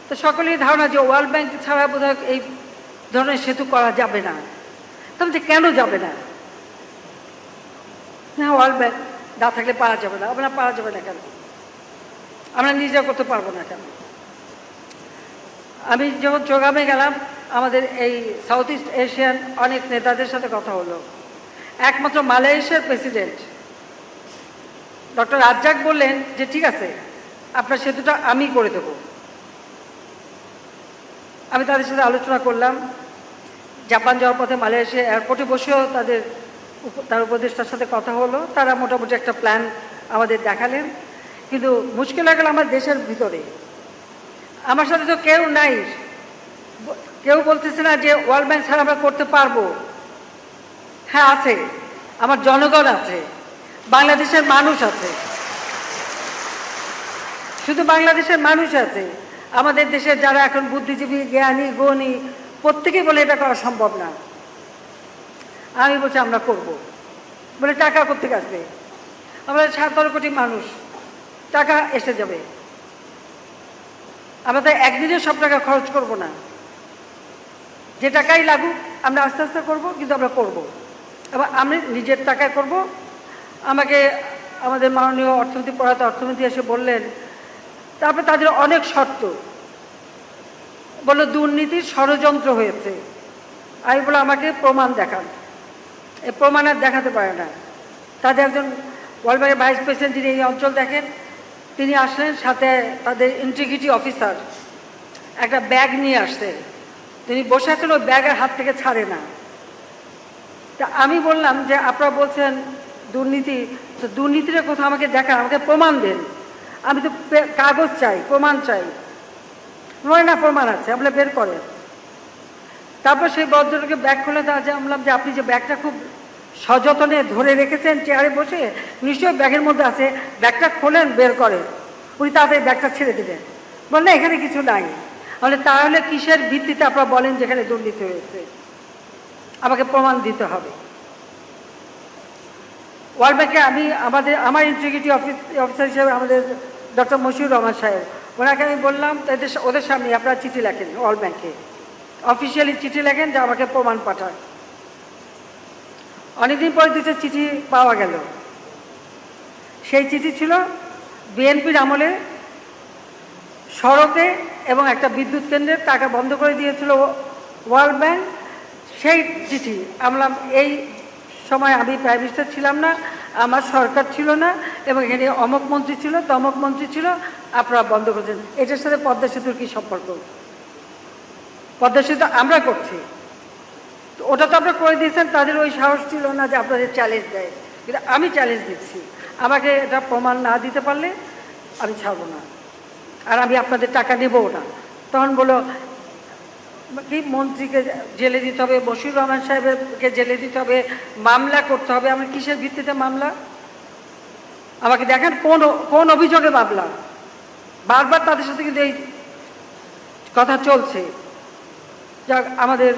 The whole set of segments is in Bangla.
তো সকলেই ধারণা যে ওয়ার্ল্ড ব্যাংক ছাড়া বোধহয় এই ধরনের সেতু করা যাবে না। তবে কেন যাবে না? না, ওয়ার্ল্ড ব্যাংক না থাকলে পারা যাবে না। আমরা পারা যাবে না কেন? আমরা নিজেরা করতে পারবো না কেন? আমি যখন চোগামে গেলাম, আমাদের এই সাউথ ইস্ট এশিয়ান অনেক নেতাদের সাথে কথা হলো। একমাত্র মালয়েশিয়ার প্রেসিডেন্ট ডক্টর রাজ্জাক বললেন যে ঠিক আছে, আপনার সেতুটা আমি করে দেব। আমি তাদের সাথে আলোচনা করলাম। জাপান যাওয়ার পথে মালয়েশিয়া এয়ারপোর্টে বসেও তার উপদেষ্টার সাথে কথা হলো। তারা মোটামুটি একটা প্ল্যান আমাদের দেখালেন। কিন্তু মুশকিল হয়ে গেল আমার দেশের ভিতরে। আমার সাথে তো কেউ নাই, কেউ বলতেছে না যে ওয়ার্ল্ড ব্যাংক ছাড়া আমরা করতে পারবো। হ্যাঁ আছে, আমার জনগণ আছে, বাংলাদেশের মানুষ আছে। শুধু বাংলাদেশের মানুষ আছে, আমাদের দেশের যারা এখন বুদ্ধিজীবী, জ্ঞানী, গুণী, প্রত্যেকেই বলে এটা করা সম্ভব না। আমি বলছি আমরা করব। বলে টাকা কোত্থেকে আসবে? আমরা 17 কোটি মানুষ, টাকা এসে যাবে। আমরা তো একদিনে সব টাকা খরচ করব না, যে টাকাই লাগুক আমরা আস্তে আস্তে করবো, কিন্তু আমরা করব। এবার আমি নিজের টাকায় করব। আমাকে আমাদের মাননীয় প্রয়াত অর্থমন্ত্রী এসে বললেন, তারপরে তাদের অনেক শর্ত, বললো দুর্নীতির ষড়যন্ত্র হয়েছে। আমি বলে আমাকে প্রমাণ দেখান। এই প্রমাণ আর দেখাতে পারে না। তাদের একজন ওয়ার্ল্ড ব্যাংকের ভাইস প্রেসিডেন্ট, যিনি এই অঞ্চল দেখেন, তিনি আসলেন, সাথে তাদের ইন্টিগ্রিটি অফিসার একটা ব্যাগ নিয়ে আসছে। তিনি বসে আছেন, ওই ব্যাগের হাত থেকে ছাড়ে না। তা আমি বললাম যে আপনারা বলছেন দুর্নীতি, তো দুর্নীতির কথা আমাকে দেখান, আমাকে প্রমাণ দেন। আমি তো কাগজ চাই, প্রমাণ চাই। নয় না, প্রমাণ আছে, আপনি বের করেন। তারপর সেই ভদ্রলোকে ব্যাগ খুলে দেওয়া যায়। বললাম যে আপনি যে ব্যাগটা খুব সযত্নে ধরে রেখেছেন চেয়ারে বসে, নিশ্চয়ই ব্যাগের মধ্যে আছে, ব্যাগটা খোলেন, বের করেন। উনি তাড়াতাড়ি ব্যাগটা ছেড়ে দেবেন। বললেন এখানে কিছু নাই। তাহলে কিসের ভিত্তিতে আপনারা বলেন যেখানে দুর্নীতি হয়েছে? আমাকে প্রমাণ দিতে হবে। ওয়ার্ল্ড ব্যাংকে আমার ইন্টিগ্রিটি অফিসার হিসেবে আমাদের ডক্টর মশিউর রহমান সাহেব, ওনাকে আমি বললাম ওদের সামনে আপনারা চিঠি লেখেন, ওয়ার্ল্ড ব্যাংকে অফিসিয়ালি চিঠি লেখেন যে আমাকে প্রমাণ পাঠায়। অনেকদিন পরে দুটো চিঠি পাওয়া গেল। সেই চিঠি ছিল বিএনপির আমলে সড়কে এবং একটা বিদ্যুৎ কেন্দ্রের টাকা বন্ধ করে দিয়েছিল ওয়ার্ল্ড ব্যাংক। সেই চিঠি আমরা এই সময় আমি প্রাইম মিনিস্টার ছিলাম না, আমার সরকার ছিল না, এবং এখানে অমুক মন্ত্রী ছিল, তমুক মন্ত্রী ছিল, আপনারা বন্ধ করেছেন। এটার সাথে পদ্মা সেতুর কী সম্পর্ক? পদ্মা সেতু আমরা করছি, তো ওটা তো আপনারা করে দিয়েছেন। তাদের ওই সাহস ছিল না যে আপনাদের চ্যালেঞ্জ দেয়, কিন্তু আমি চ্যালেঞ্জ দিচ্ছি। আমাকে এটা প্রমাণ না দিতে পারলে আমি ছাড়বো না, আর আমি আপনাদের টাকা নেবও না। তখন বলো কি মন্ত্রীকে জেলে দিতে হবে, বশির রহমান সাহেবকে জেলে দিতে হবে, মামলা করতে হবে। আমার কিসের ভিত্তিতে মামলা? আমাকে দেখেন কোন অভিযোগে মামলা। বারবার তাদের সাথে কিন্তু এই কথা চলছে। যাক, আমাদের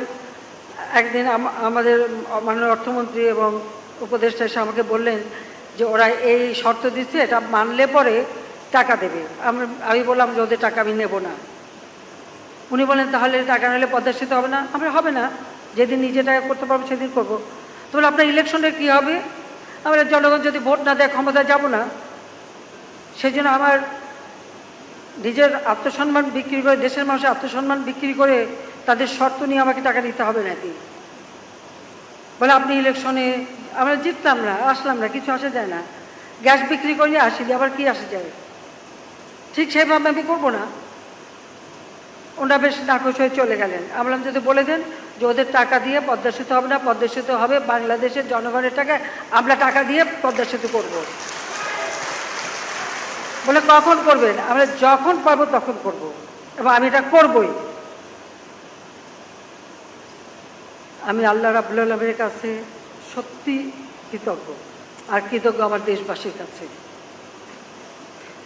একদিন আমাদের মাননীয় অর্থমন্ত্রী এবং উপদেষ্টা এসে আমাকে বললেন যে ওরা এই শর্ত দিচ্ছে, এটা মানলে পরে টাকা দেবে। আমি বললাম যে ওদের টাকা আমি নেব না। উনি বলেন তাহলে টাকা নিলে পদ্মা সেতু হবে না। আমরা হবে না, যেদিন নিজে টাকা করতে পারবো সেদিন করবো। তাহলে আপনার ইলেকশনে কী হবে? আমরা জনগণ যদি ভোট না দেয় ক্ষমতায় যাব না। সেই জন্য আমার নিজের আত্মসম্মান বিক্রি করে, দেশের মানুষের আত্মসম্মান বিক্রি করে তাদের শর্ত নিয়ে আমাকে টাকা দিতে হবে নাকি? বলে আপনি ইলেকশনে, আমরা জিতলাম না, আসলাম না, কিছু আসে যায় না। গ্যাস বিক্রি করলে আসিনি, আবার কি আসে যায়? ঠিক সেভাবে আমি করবো না। ওনারা বেশ নাকচ হয়ে চলে গেলেন। আমরা যদি বলে দেন যে ওদের টাকা দিয়ে পদ্মা সেতু হবে না, পদ্মা সেতু হবে বাংলাদেশের জনগণের টাকায়, আমরা টাকা দিয়ে পদ্মা সেতু করব। বলে কখন করবেন? আমরা যখন পারবো তখন করব, এবং আমি এটা করবই। আমি আল্লাহ রাব্বুল আলামিনের কাছে সত্যি কৃতজ্ঞ, আর কৃতজ্ঞ আমার দেশবাসীর কাছে।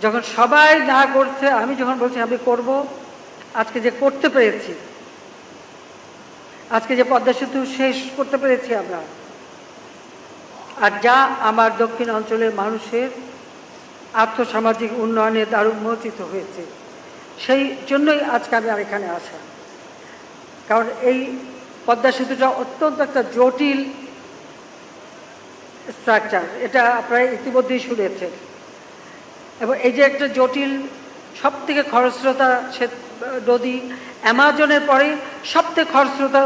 যখন সবাই না করছে, আমি যখন বলছি আমি করব, আজকে যে করতে পেরেছি, আজকে যে পদ্মা সেতু শেষ করতে পেরেছি আমরা, আর যা আমার দক্ষিণ অঞ্চলের মানুষের আর্থসামাজিক উন্নয়নে দ্বার উন্মোচিত হয়েছে, সেই জন্যই আজকে আমি আর এখানে আসা। কারণ এই পদ্মা সেতুটা অত্যন্ত একটা জটিল স্ট্রাকচার, এটা আপনারা ইতিমধ্যেই শুনেছেন। এবং এই যে একটা জটিল, সব থেকে খরস্রোতা নদী, অ্যামাজনের পরে সবথেকে খরস্রোতা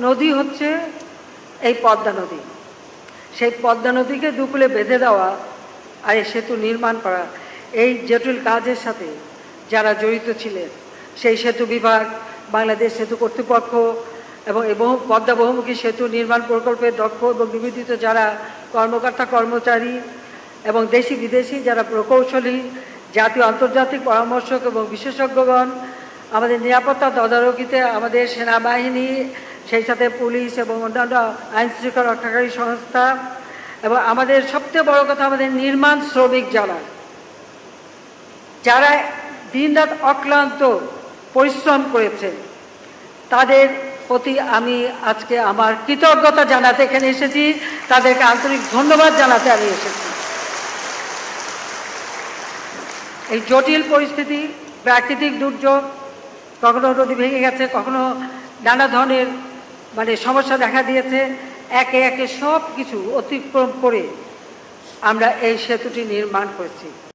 নদী হচ্ছে এই পদ্মা নদী। সেই পদ্মা নদীকে দুকুলে বেঁধে দেওয়া আর এই সেতু নির্মাণ করা, এই জটিল কাজের সাথে যারা জড়িত ছিলেন, সেই সেতু বিভাগ, বাংলাদেশ সেতু কর্তৃপক্ষ এবং এই পদ্মা বহুমুখী সেতু নির্মাণ প্রকল্পের দক্ষ এবং নিবেদিত যারা কর্মকর্তা কর্মচারী এবং দেশি বিদেশি যারা প্রকৌশলী, জাতীয় আন্তর্জাতিক পরামর্শক এবং বিশেষজ্ঞগণ, আমাদের নিরাপত্তা তদারকিতে আমাদের সেনাবাহিনী, সেই সাথে পুলিশ এবং অন্যান্য আইনশৃঙ্খলা রক্ষাকারী সংস্থা, এবং আমাদের সবচেয়ে বড় কথা আমাদের নির্মাণ শ্রমিক যারা দিনরাত অক্লান্ত পরিশ্রম করেছে, তাদের প্রতি আমি আজকে আমার কৃতজ্ঞতা জানাতে এখানে এসেছি, তাদেরকে আন্তরিক ধন্যবাদ জানাতে আমি এসেছি। এই জটিল পরিস্থিতি, প্রাকৃতিক দুর্যোগ, কখনো নদী ভেঙে গেছে, কখনো নানা ধরনের সমস্যা দেখা দিয়েছে, একে একে সব কিছু অতিক্রম করে আমরা এই সেতুটি নির্মাণ করেছি।